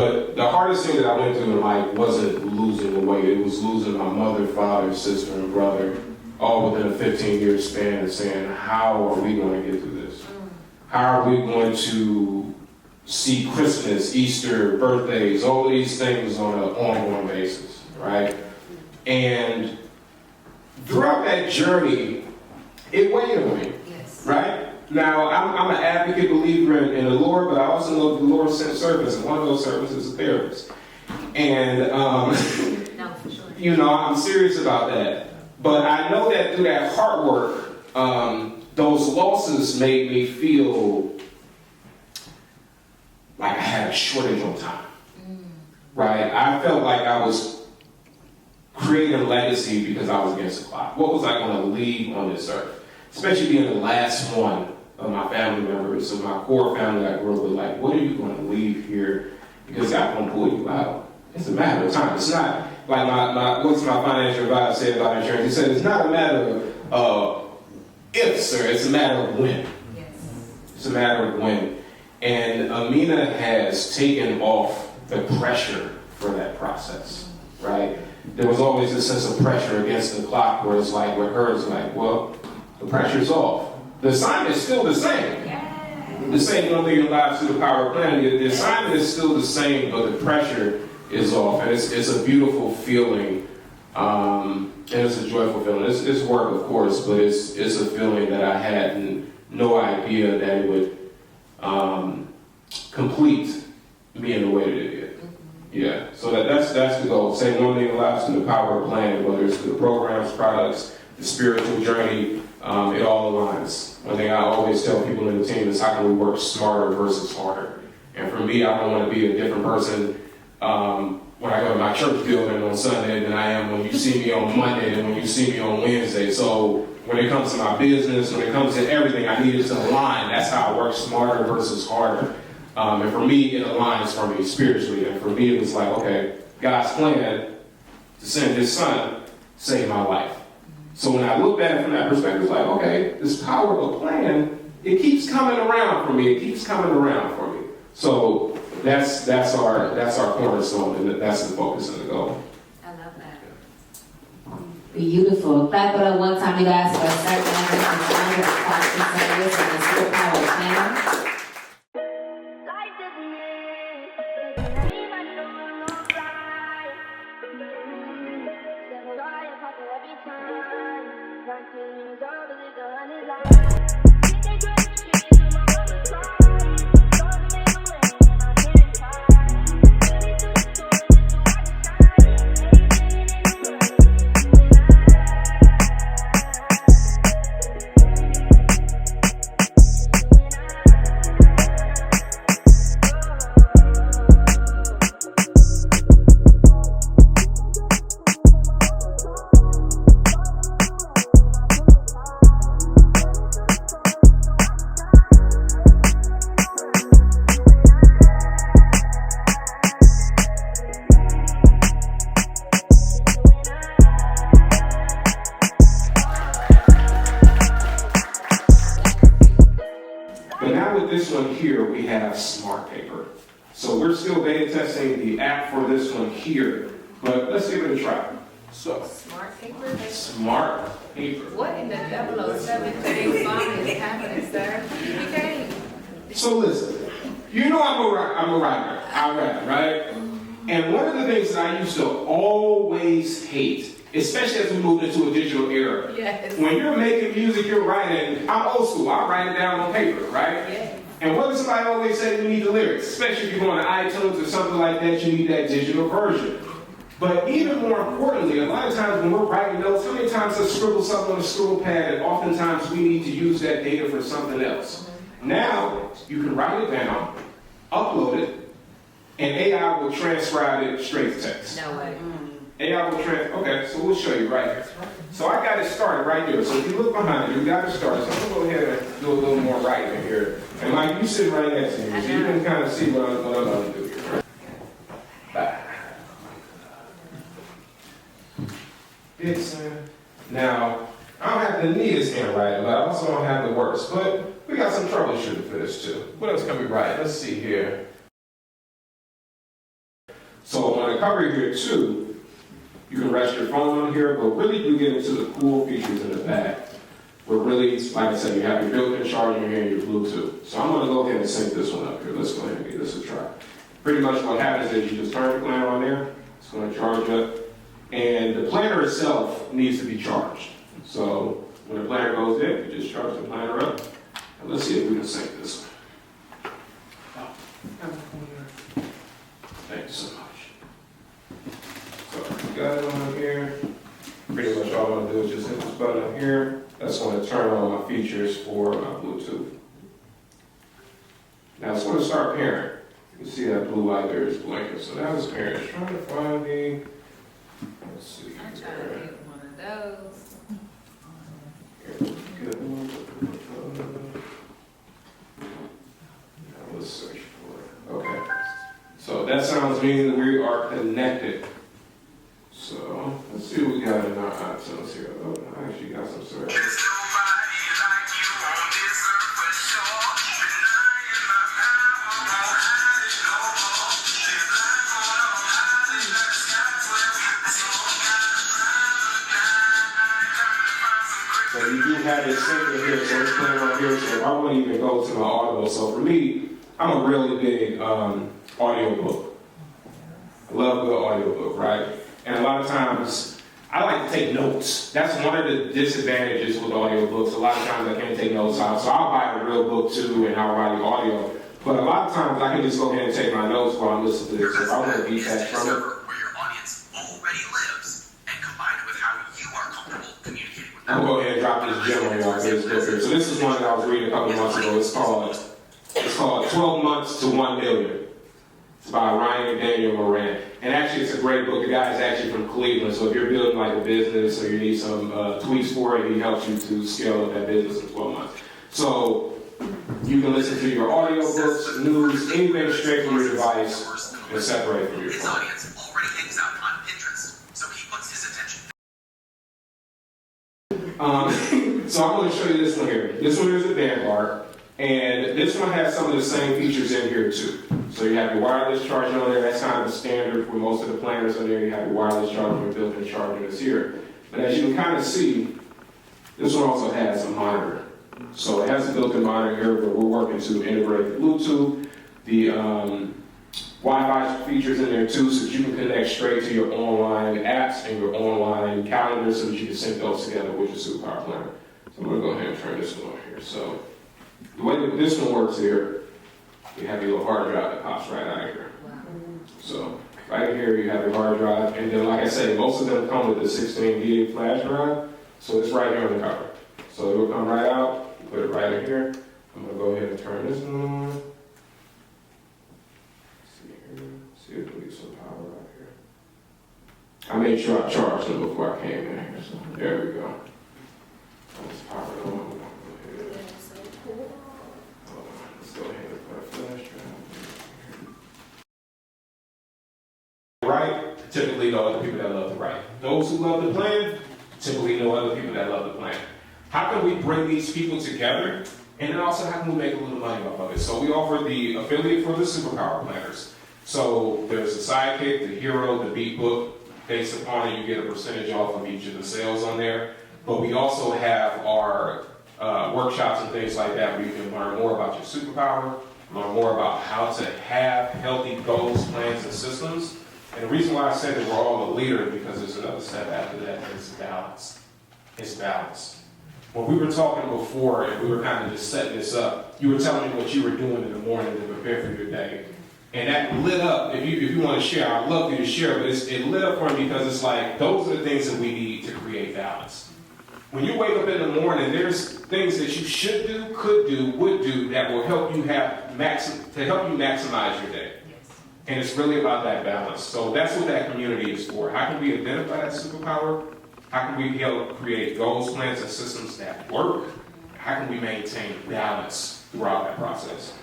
But the hardest thing that I went through in life wasn't losing the weight. It was losing my mother, father, sister, and brother, all within a 15-year span, and saying, how are we going to get through this? How are we going to see Christmas, Easter, birthdays, all of these things on an ongoing basis, right? And throughout that journey, it weighed on me, right? Now, I'm an advocate believer in the Lord, but I also know the Lord sent servants, and one of those servants is a therapist. And, you know, I'm serious about that. But I know that through that hard work, those losses made me feel like I had a shortage on time, right? I felt like I was creating a legacy because I was against the clock. What was I going to leave on this earth? Especially being the last one of my family members, of my core family I grew up with. Like, what are you going to leave here? Because God's going to pull you out. It's a matter of time. It's not like what's my financial advisor said about insurance? He said it's not a matter of if, sir. It's a matter of when. Yes. It's a matter of when. And Amina has taken off the pressure for that process, right? There was always a sense of pressure against the clock where it's like, with her, it's like, well, the pressure's off. The assignment is still the same. The same unveiled Superpower Planner. The assignment is still the same, but the pressure is off. And it's a beautiful feeling. And it's a joyful feeling. It's work, of course, but it's a feeling that I had no idea that it would complete me in the way that it did. Yeah, so that's the goal. Same one thing allows in the power of planning, whether it's the programs, products, the spiritual journey, it all aligns. One thing I always tell people in the team is how can we work smarter versus harder? And for me, I don't want to be a different person when I go to my church building on Sunday than I am when you see me on Monday and when you see me on Wednesday. So when it comes to my business, when it comes to everything, I need it to align. That's how I work smarter versus harder. And for me, it aligns for me spiritually. And for me, it was like, okay, God's plan to send his son saved my life. So when I looked at it from that perspective, it's like, okay, this power of a plan, it keeps coming around for me. It keeps coming around for me. So that's our cornerstone, and that's the focus and the goal. I love that. Beautiful. Clap it up one time, you guys, for certain members of the service and the Superpower Planner. This one here, we have Smart Paper. So we're still beta testing the app for this one here, but let's give it a try. So, Smart Paper? Smart Paper. What in the 007 James Bond is happening, sir? You became. So listen, you know I'm a writer. I write, right? And one of the things that I used to always hate, especially as we moved into a digital era. Yes. When you're making music, you're writing. I'm old school. I write it down on paper, right? Yes. And what does somebody always say? You need the lyrics, especially if you're going to iTunes or something like that. You need that digital version. But even more importantly, a lot of times when we're writing notes, how many times I scribble something on a scribble pad, and oftentimes we need to use that data for something else. Now you can write it down, upload it, and AI will transcribe it straight to text. No way. AI will okay, so we'll show you right here. So I got it started right there. So if you look behind you, we got it started. So I'm going to go ahead and do a little more writing here. And Mike, you sit right next to me, so you can kind of see what I'm going to do here. Right? Dixon. Now, I don't have the neatest handwriting, but I also don't have the worst. But we got some troubleshooting for this too. What else can we write? Let's see here. So on the cover here too, you can rest your phone on here, but really you get into the cool features in the back. Where really, like I said, you have your built-in charger here and your Bluetooth. So I'm gonna go ahead and sync this one up here. Let's go ahead and give this a try. Pretty much what happens is you just turn the planner on there, it's gonna charge up, and the planner itself needs to be charged. So when the planner goes in, you just charge the planner up, and let's see if we can sync this one. Thank you so much. So we got it on here. Pretty much all I'm gonna do is just hit this button up here. That's gonna turn on my features for my Bluetooth. Now it's gonna start pairing. You can see that blue light there is blinking. So now it's pairing. It's trying to find the, let's see. I'm trying to get one of those. Now let's search for it. Okay. So that sounds mean that we are connected. So let's see what we got in our iTunes here. Oh, I actually got some service. So you do have this syncing here, so it's playing right here. So I wouldn't even go to my audio. So for me, I'm a really big audio book. I love good audio book, right? And a lot of times, I like to take notes. That's one of the disadvantages with audiobooks. A lot of times I can't take notes out. So I'll buy a real book too, and I'll write the audio. But a lot of times I can just go ahead and take my notes while I'm listening to this. So if I want to detach from it. Where your audience already lives, and combine it with how you are comfortable communicating with them. I'm going to go ahead and drop this gem on y'all for this book here. So this is one that I was reading a couple months ago. It's called 12 Months to 1 Million. It's by Ryan and Daniel Moran. And actually, it's a great book. The guy is actually from Cleveland. So if you're building like a business or you need some tweaks for it, he helps you to scale up that business in 12 months. So you can listen to your audiobooks, news, anything straight from your device and separate from your His phone. audience already hangs out on Pinterest, so he puts his attention. So I'm going to show you this one here. This one is a Vanguard. And this one has some of the same features in here too. So you have your wireless charging on there. That's kind of the standard for most of the planners on there. You have your wireless charging and built-in charging that's here. But as you can kind of see, this one also has a monitor. So it has a built-in monitor here, but we're working to integrate the Bluetooth, the Wi-Fi features in there too, so that you can connect straight to your online apps and your online calendar so that you can sync those together with your Superpower Planner. So I'm going to go ahead and turn this one on here. So the way that this one works here, you have your little hard drive that pops right out of here. So right here you have your hard drive, and then like I say, most of them come with a 16 gig flash drive, so it's right here on the cover. So it will come right out, you put it right in here. I'm gonna go ahead and turn this one on. See if we can get some power out here. I made sure I charged them before I came in here, so there we go. Let's power it on. Let's go ahead and put a flash drive. Write, typically know other people that love to write. Those who love to plan, typically know other people that love to plan. How can we bring these people together? And then also, how can we make a little money off of it? So we offer the affiliate for the Superpower Planners. So there's the Sidekick, the Hero, the Beatbook. Based upon it, you get a percentage off of each of the sales on there. But we also have our workshops and things like that where you can learn more about your superpower, learn more about how to have healthy goals, plans, and systems. And the reason why I said that we're all a leader is because there's another step after that, and it's balance. It's balance. When we were talking before and we were kind of just setting this up, you were telling me what you were doing in the morning to prepare for your day. And that lit up. If you want to share, I'd love you to share, but it lit up for me because it's like those are the things that we need to create balance. When you wake up in the morning, there's things that you should do, could do, would do that will help you maximize your day. Yes. And it's really about that balance. So that's what that community is for. How can we identify that superpower? How can we help create goals, plans, and systems that work? How can we maintain balance throughout that process?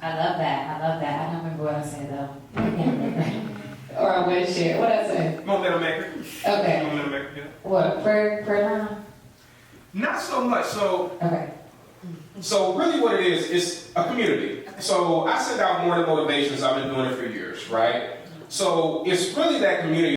I love that. I don't remember what I said though. I can't remember. Or I would share. What did I say? Momentum maker. Okay. Momentum maker, yeah. What? Prayer line? Not so much. Okay. So really what it is a community. So I send out morning motivations. I've been doing it for years, right? So it's really that community.